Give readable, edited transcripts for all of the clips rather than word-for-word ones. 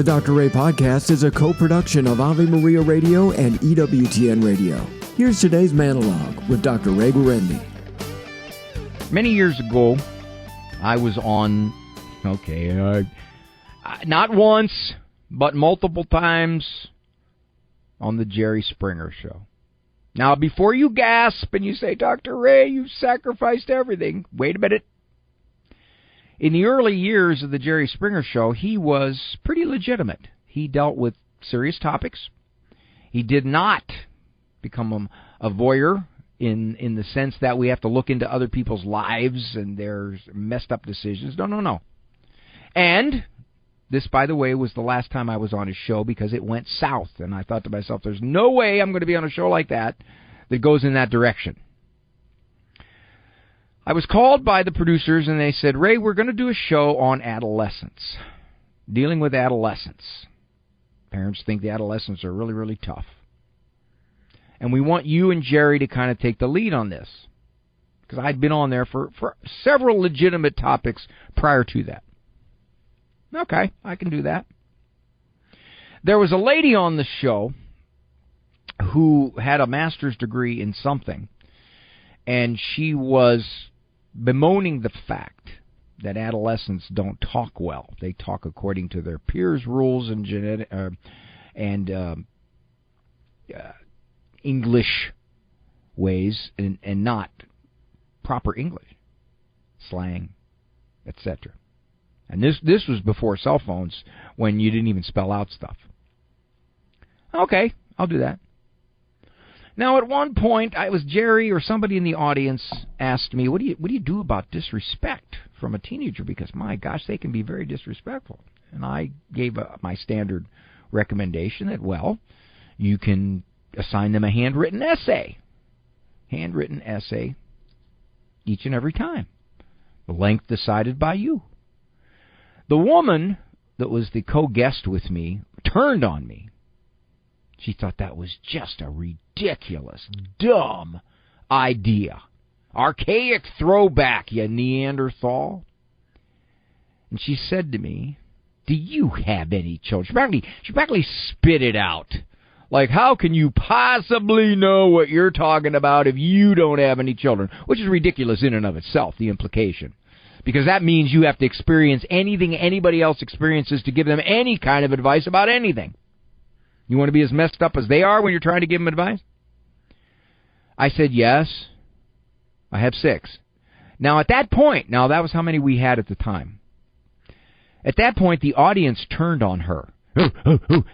The Dr. Ray Podcast is a co-production of Ave Maria Radio and EWTN Radio. Here's today's monologue with Dr. Ray Guarendi. Many years ago, I was on, not once, but multiple times on the Jerry Springer Show. Now, before you gasp and you say, Dr. Ray, you've sacrificed everything, wait a minute. In the early years of the Jerry Springer Show, he was pretty legitimate. He dealt with serious topics. He did not become a voyeur in the sense that we have to look into other people's lives and their messed up decisions. No. And this, by the way, was the last time I was on his show because it went south. And I thought to myself, there's no way I'm going to be on a show like that goes in that direction. I was called by the producers, and they said, Ray, we're going to do a show on adolescence, dealing with adolescence. Parents think the adolescents are really, really tough. And we want you and Jerry to kind of take the lead on this, because I'd been on there for several legitimate topics prior to that. Okay, I can do that. There was a lady on the show who had a master's degree in something, and she was bemoaning the fact that adolescents don't talk well. They talk according to their peers' rules and English ways and not proper English, slang, etc. And this was before cell phones, when you didn't even spell out stuff. Okay, I'll do that. Now, at one point, it was Jerry or somebody in the audience asked me, what do you do about disrespect from a teenager? Because, my gosh, they can be very disrespectful. And I gave my standard recommendation that, well, you can assign them a handwritten essay. Handwritten essay each and every time. The length decided by you. The woman that was the co-guest with me turned on me. She thought that was just a ridiculous, dumb idea. Archaic throwback, you Neanderthal. And she said to me, do you have any children? She practically spit it out. Like, how can you possibly know what you're talking about if you don't have any children? Which is ridiculous in and of itself, the implication. Because that means you have to experience anything anybody else experiences to give them any kind of advice about anything. You want to be as messed up as they are when you're trying to give them advice? I said, yes. I have 6. Now, at that point, that was how many we had at the time. At that point, the audience turned on her.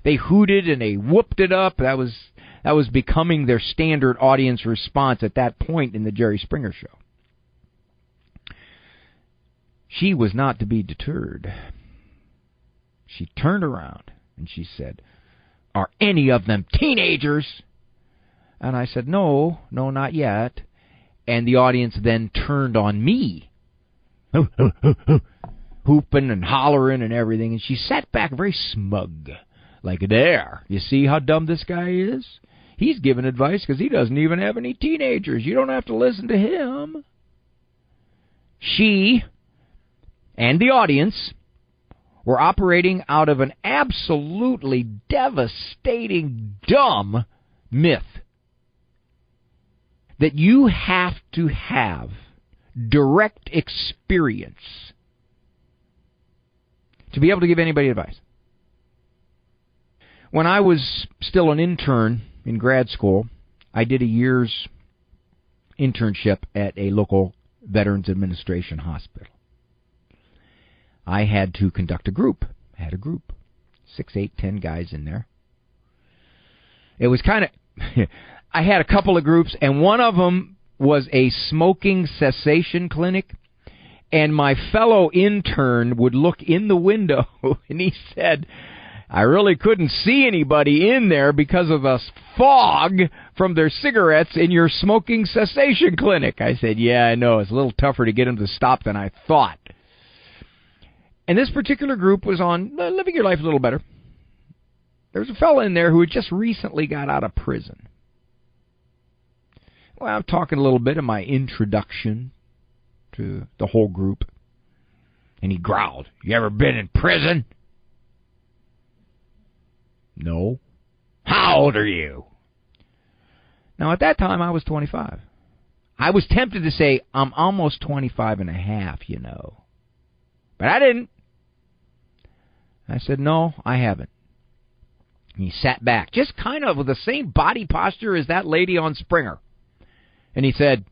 They hooted and they whooped it up. That was becoming their standard audience response at that point in the Jerry Springer Show. She was not to be deterred. She turned around and she said, are any of them teenagers? And I said, no, not yet. And the audience then turned on me, hooping and hollering and everything. And she sat back very smug, like, there, you see how dumb this guy is? He's giving advice because he doesn't even have any teenagers. You don't have to listen to him. She and the audience were operating out of an absolutely devastating, dumb myth that you have to have direct experience to be able to give anybody advice. When I was still an intern in grad school, I did a year's internship at a local Veterans Administration hospital. I had to conduct a group. I had a group. 6, 8, 10 guys in there. It was kind of... I had a couple of groups, and one of them was a smoking cessation clinic, and my fellow intern would look in the window, and he said, I really couldn't see anybody in there because of the fog from their cigarettes in your smoking cessation clinic. I said, yeah, I know. It's a little tougher to get them to stop than I thought. And this particular group was on Living Your Life a Little Better. There was a fellow in there who had just recently got out of prison. Well, I'm talking a little bit of my introduction to the whole group. And he growled, you ever been in prison? No. How old are you? Now, at that time, I was 25. I was tempted to say, I'm almost 25 and a half, you know. But I didn't. I said, no, I haven't. And he sat back, just kind of with the same body posture as that lady on Springer. And he said,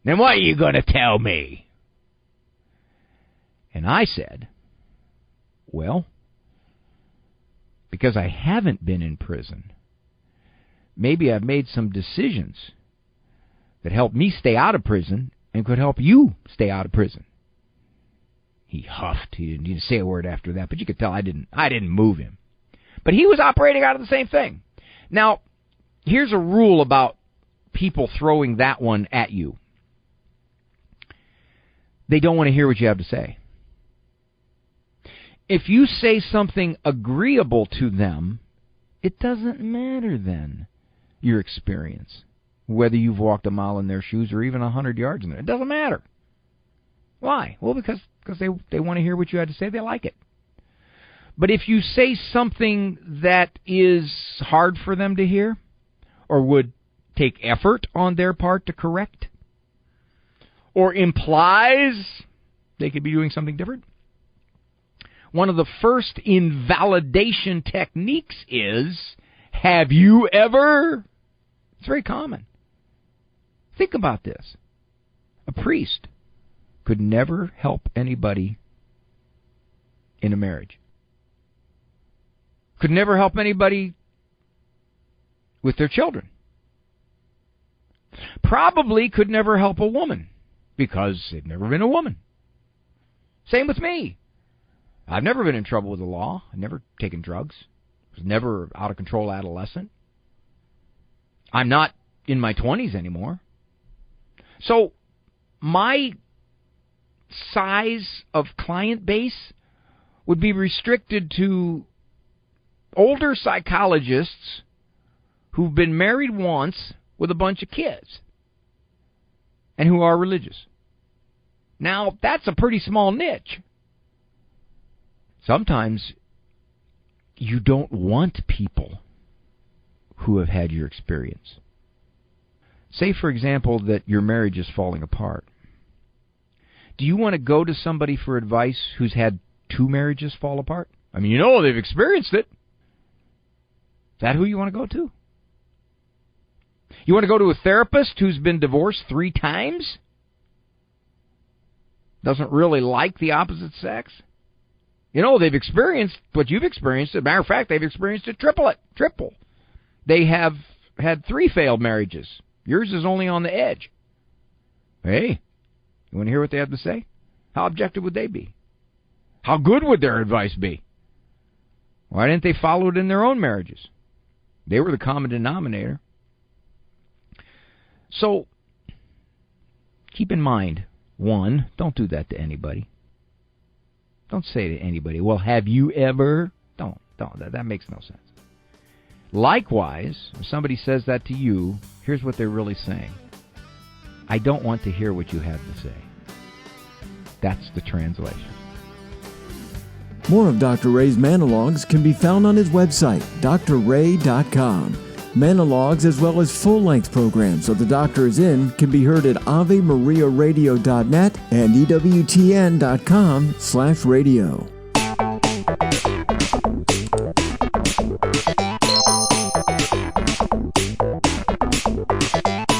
then what are you going to tell me? And I said, well, because I haven't been in prison, maybe I've made some decisions that help me stay out of prison and could help you stay out of prison. He huffed. He didn't say a word after that, but you could tell I didn't move him. But he was operating out of the same thing. Now, here's a rule about people throwing that one at you. They don't want to hear what you have to say. If you say something agreeable to them, it doesn't matter then, your experience, whether you've walked a mile in their shoes or even 100 yards in there. It doesn't matter. Why? Well, because they want to hear what you had to say. They like it. But if you say something that is hard for them to hear or would take effort on their part to correct or implies they could be doing something different, one of the first invalidation techniques is, have you ever? It's very common. Think about this. A priest could never help anybody in a marriage. Could never help anybody with their children. Probably could never help a woman because they've never been a woman. Same with me. I've never been in trouble with the law. I've never taken drugs. I was never out of control adolescent. I'm not in my 20s anymore. So my size of client base would be restricted to older psychologists who've been married once with a bunch of kids and who are religious. Now, that's a pretty small niche. Sometimes you don't want people who have had your experience. Say, for example, that your marriage is falling apart. Do you want to go to somebody for advice who's had 2 marriages fall apart? I mean, you know they've experienced it. Is that who you want to go to? You want to go to a therapist who's been divorced 3 times? Doesn't really like the opposite sex? You know, they've experienced what you've experienced. As a matter of fact, they've experienced it triple. They have had 3 failed marriages. Yours is only on the edge. Hey, you want to hear what they have to say? How objective would they be? How good would their advice be? Why didn't they follow it in their own marriages? They were the common denominator. So, keep in mind, 1, don't do that to anybody. Don't say to anybody, well, have you ever? Don't. That makes no sense. Likewise, if somebody says that to you, here's what they're really saying. I don't want to hear what you have to say. That's the translation. More of Dr. Ray's Monologues can be found on his website, drray.com. Monologues as well as full-length programs of The Doctor Is In can be heard at AveMariaRadio.net and EWTN.com/radio.